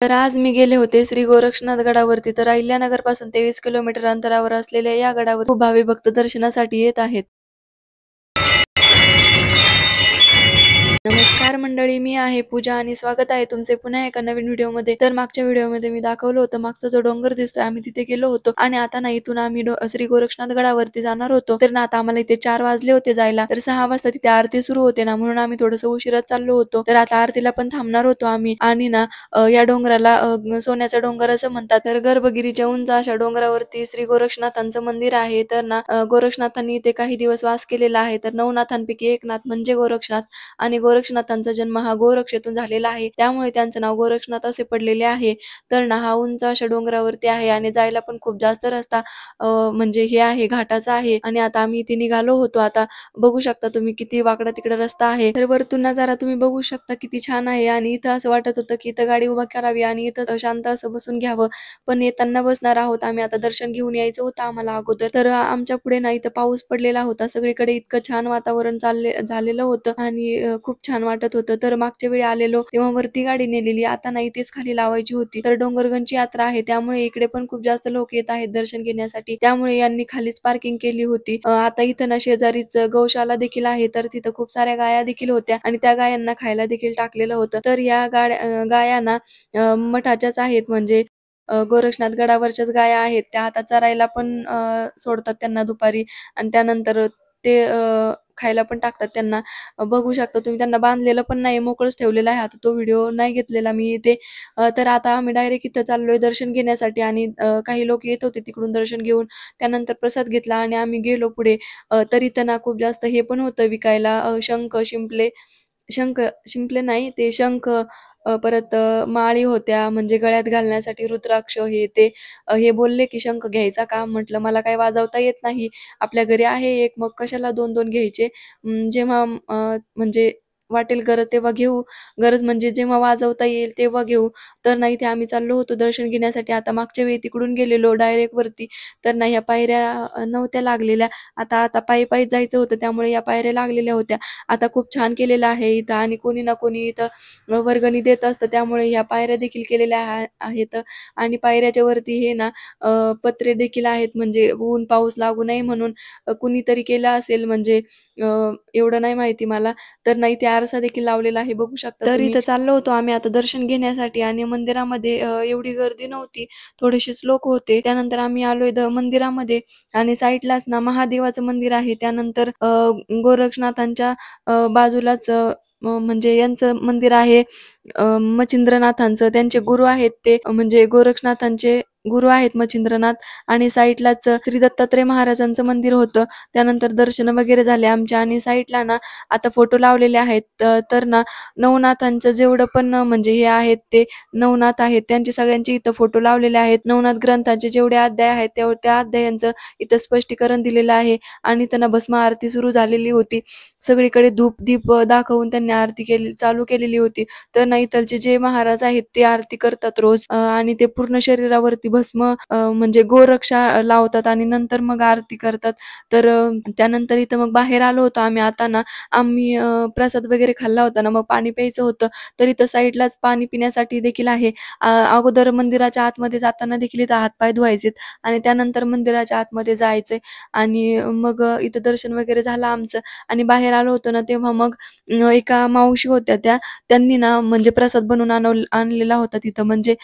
तर आज मी गेले होते श्री गोरक्षनाथ गडावरती. तर अहिल्यानगरपासून 23 किलोमीटर अंतरावर असलेल्या या गडावर खूप भाविक भक्त दर्शनासाठी येत आहेत. नमस्कार मंडळी, मी आहे पूजा आणि स्वागत आहे तुमचे पुन्हा एका नवीन व्हिडिओमध्ये. तर मागच्या व्हिडिओमध्ये मी दाखवलं होतं मागचा जो डोंगर दिसतोय आम्ही तिथे गेलो होतो आणि आता ना इथून आम्ही श्री गोरक्षनाथ गडावरती जाणार होतो. तर ना आता आम्हाला इथे 4 वाजले होते जायला. तर 6 वाजता तिथे आरती सुरू होते ना, म्हणून आम्ही थोडंसं उशिराच चाललो होतो. तर आता आरतीला पण थांबणार होतो आम्ही आणि ना या डोंगराला सोन्याचा डोंगर असं म्हणतात. तर गर्भगिरीच्या उंच अशा डोंगरावरती श्री गोरक्षनाथांचं मंदिर आहे. तर ना गोरक्षनाथांनी इथे काही दिवस वास केलेला आहे. तर 9 नाथांपैकी एक नाथ म्हणजे गोरक्षनाथ आणि गोरक्षनाथांचा जन्म हा गोरक्षेतून झालेला आहे. त्यामुळे त्यांचं नाव गोरक्षनाथ असे पडलेले आहे. तर ना हा उंच अशा डोंगरावरती आहे आणि जायला पण खूप जास्त रस्ता म्हणजे हे आहे, घाटाचा आहे आणि आता आम्ही इथे निघालो होतो. आता बघू शकता तुम्ही किती वाकडा तिकडे रस्ता आहे. तर वरतून नजारा तुम्ही बघू शकता किती छान आहे आणि इथं असं वाटत होतं की इथं गाडी उभा करावी आणि इथं शांत असं बसून घ्यावं. पण येताना बसणार आहोत आम्ही. आता दर्शन घेऊन यायचं होतं आम्हाला अगोदर. तर आमच्या पुढे ना इथं पाऊस पडलेला होता. सगळीकडे इतकं छान वातावरण झालेलं होतं आणि खूप छान वाटत होतं. तर मागच्या वेळी आलेलो तेव्हा वरती गाडी नेलेली, आता नाही तेच खाली लावायची होती. तर डोंगरगंजची यात्रा आहे त्यामुळे इकडे पण खूप जास्त लोक येत आहेत दर्शन घेण्यासाठी. त्यामुळे यांनी खालीच पार्किंग केली होती. आता इथं ना शेजारीच गौशाला देखील आहे. तर तिथं खूप साऱ्या गाया देखील होत्या आणि त्या गायांना खायला देखील टाकलेलं होतं. तर या गाया ना मठाच्याच आहेत म्हणजे गोरक्षनाथ गडावरच्याच गाया आहेत. त्या आता चरायला पण सोडतात त्यांना दुपारी आणि त्यानंतर ते खायला पण टाकतात त्यांना. बघू शकता तुम्ही त्यांना बांधलेलं पण नाही, मोकळंच ठेवलेलं आहे. आता तो व्हिडिओ नाही घेतलेला मी इथे. तर आता आम्ही डायरेक्ट इथं चाललोय दर्शन घेण्यासाठी आणि काही लोक येत होते तिकडून दर्शन घेऊन. त्यानंतर प्रसाद घेतला आणि आम्ही गेलो पुढे. तर इथं ना खूप जास्त हे पण होतं विकायला शंख, शिंपले शंख शिंपले नाही ते शंख परत माळी होत्या म्हणजे गळ्यात घालण्यासाठी रुद्राक्ष हे ते. हे बोलले की "शंख घ्यायचा का?" म्हटलं, "मला काही वाजवता येत नाही. आपल्या घरी आहे एक, मग कशाला 2-2 घ्यायचे?" जेव्हा म्हणजे वाटेल गरज तेव्हा घेऊ. गरज म्हणजे जेव्हा वाजवता येईल तेव्हा घेऊ. तर ना इथे आम्ही चाललो होतो दर्शन घेण्यासाठी. आता मागच्या वेळी तिकडून गेलेलो डायरेक्ट वरती. तर ना ह्या पायऱ्या नव्हत्या लागलेल्या. आता आता पायी-पायी जायचं होतं त्यामुळे या पायऱ्या लागलेल्या होत्या. आता खूप छान केलेलं आहे इथं आणि कोणी ना कोणी इथं वर्गणी देत असतं. त्यामुळे ह्या पायऱ्या देखील केलेल्या आहेत आणि पायऱ्याच्या वरती हे ना पत्रे देखील आहेत म्हणजे ऊन पाऊस लागू नये म्हणून कुणीतरी केलं असेल म्हणजे एवढं नाही माहिती मला. तर ना इथे आरसा देखील लावलेला आहे बघू शकता तर इथं चाललो होतो आम्ही आता दर्शन घेण्यासाठी आणि मंदिरामध्ये एवढी गर्दी नव्हती. थोडेसेच लोक होते. त्यानंतर आम्ही आलोय मंदिरामध्ये आणि साईडलाच ना महादेवाचं मंदिर आहे. त्यानंतर गोरक्षनाथांच्या बाजूलाच म्हणजे यांचं मंदिर आहे मच्छिंद्रनाथांचं. त्यांचे गुरु आहेत ते म्हणजे गोरक्षनाथांचे गुरु आहेत मच्छिंद्रनाथ आणि साईडलाच श्री दत्तात्रय महाराजांचं मंदिर होतं. त्यानंतर दर्शन वगैरे झाले आमचे आणि साईडला ना आता फोटो लावलेले आहेत. तर ना नवनाथांचं जेवढं पण म्हणजे हे आहेत ते नवनाथ आहेत त्यांचे सगळ्यांचे इथं फोटो लावलेले आहेत. नवनाथ ग्रंथांचे जेवढे अध्याय आहेत त्या अध्यायांचं इथं स्पष्टीकरण दिलेलं आहे आणि त्यांना भस्म आरती सुरू झालेली होती. सगळीकडे धूप-दीप दाखवून त्यांनी आरती चालू केलेली होती. तर ना इथलचे जे महाराज आहेत ते आरती करतात रोज आणि ते पूर्ण शरीरावरती भस्म म्हणजे गोरक्षा लावतात आणि नंतर मग आरती करतात. तर त्यानंतर इथं मग बाहेर आलो होतो आम्ही. आता ना आम्ही प्रसाद वगैरे खाल्ला होता ना, मग पाणी प्यायचं होतं. तर इथं साईडलाच पाणी पिण्यासाठी देखील आहे. अगोदर मंदिराच्या आतमध्ये जाताना देखील इथं हात धुवायचेत आणि त्यानंतर मंदिराच्या आतमध्ये जायचंय आणि मग इथं दर्शन वगैरे झालं आमचं आणि बाहेर आलो होतो ना, तेव्हा मग एका मावशी होत्या त्यांनी ना म्हणजे प्रसाद बनवून आणलेला होता तिथं म्हणजे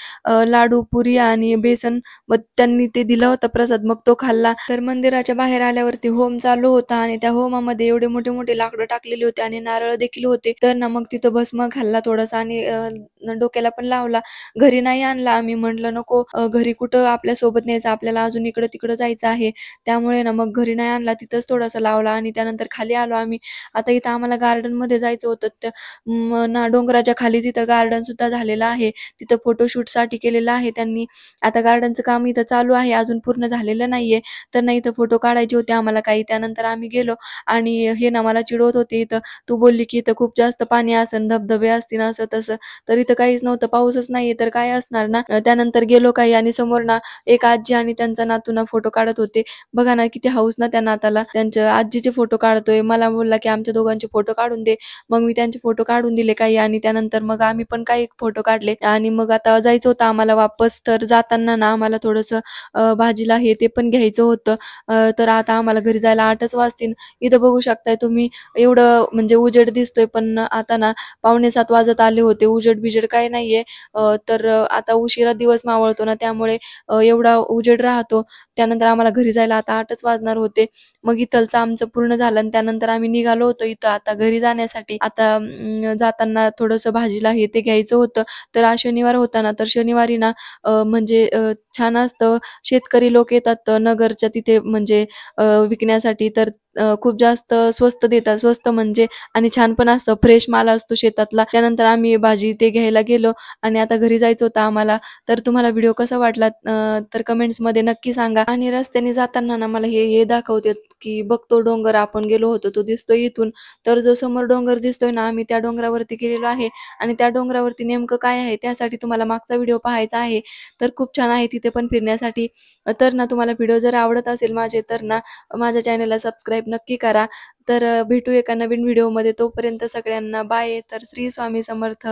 लाडू, पुरी आणि बेसन मग त्यांनी ते दिला होता प्रसाद. मग तो खाल्ला. तर मंदिराच्या बाहेर आल्यावरती होम चालू होता आणि त्या होमामध्ये एवढे मोठे-मोठे लाकडं टाकलेली होती आणि नारळ देखील होते. तर ना मग तिथं भस्म खाल्ला थोडासा आणि डोक्याला पण लावला. घरी नाही आणला आम्ही म्हटलं नको घरी कुठं आपल्या सोबत न्यायचं आपल्याला अजून इकडं-तिकडं जायचं आहे. त्यामुळे ना मग घरी नाही आणला तिथंच थोडासा लावला आणि त्यानंतर खाली आलो आम्ही. आता इथं आम्हाला गार्डनमध्ये जायचं होतं. ना डोंगराच्या खाली तिथं गार्डन सुद्धा झालेलं आहे. तिथं फोटोशूटसाठी केलेलं आहे त्यांनी. आता गार्डनचं काम इथं चालू आहे, अजून पूर्ण झालेलं नाहीये. तर ना इथं फोटो काढायचे होते आम्हाला काही. त्यानंतर आम्ही गेलो आणि हे ना मला चिडवत होते इथं. तू बोलली की इथं खूप जास्त पाणी असेल, धबधबे असतील असं तसं. तर इथं काहीच नव्हतं, पाऊसच नाहीये तर काय असणार ना. त्यानंतर गेलो काही आणि समोर ना एक आजी आणि त्यांचा नातू ना फोटो काढत होते. बघा ना किती हौस ना त्या नाताला. त्यांच्या आजीचे फोटो काढतोय. मला बोलला की आमच्या दोघांचे फोटो काढून दे. मग मी त्यांचे फोटो काढून दिले काही आणि त्यानंतर मग आम्ही पण काही फोटो काढले आणि मग आता जायचं होतं आम्हाला वापस. तर जाताना ना आम्हाला थोडंसं भाजीला हे ते पण घ्यायचं होतं. तर आता आम्हाला घरी जायला 8च वाजतील. इथं बघू शकताय तुम्ही एवढं म्हणजे उजेड दिसतोय, पण आता ना 6:45 वाजत आले होते. उजेड-बिजेड काही नाहीये. तर आता उशिरा दिवस मावळतो ना त्यामुळे एवढा उजेड राहतो. त्यानंतर आम्हाला घरी जायला आता 8च वाजणार होते. मग इथलचं आमचं पूर्ण झालं आणि त्यानंतर आम्ही निघालो होतो इथं आता घरी जाण्यासाठी. आता जाताना थोडंसं भाजीला हे ते घ्यायचं होतं. तर आज शनिवार होता ना, तर शनिवारी ना म्हणजे छान असतं. शेतकरी लोक येतात नगरच्या तिथे म्हणजे विकण्यासाठी. तर खूप जास्त स्वस्त देतात. स्वस्त म्हणजे आणि छान पण असतं. फ्रेश माल असतो शेतातला. त्यानंतर आम्ही भाजी ते घ्यायला गेलो आणि आता घरी जायचं होतं आम्हाला. तर तुम्हाला व्हिडिओ कसा वाटला तर कमेंट्समध्ये नक्की सांगा. आणि रस्त्याने जाताना ना मला हे दाखवतात की बघ तो डोंगर आपण गेलो होतो तो दिसतोय इथून. तर जो समोर डोंगर दिसतोय ना आम्ही त्या डोंगरावरती गेलेलो आहे आणि त्या डोंगरावरती नेमकं काय आहे त्यासाठी तुम्हाला मागचा व्हिडिओ पाहायचा आहे. तर खूप छान आहे तिथे पण फिरण्यासाठी. तर ना तुम्हाला व्हिडिओ जर आवडत असेल माझे तर ना माझ्या चॅनलला सबस्क्राईब नक्की करा. तर भेटू एका नवीन व्हिडिओमध्ये. तोपर्यंत सगळ्यांना बाय. तर श्री स्वामी समर्थ.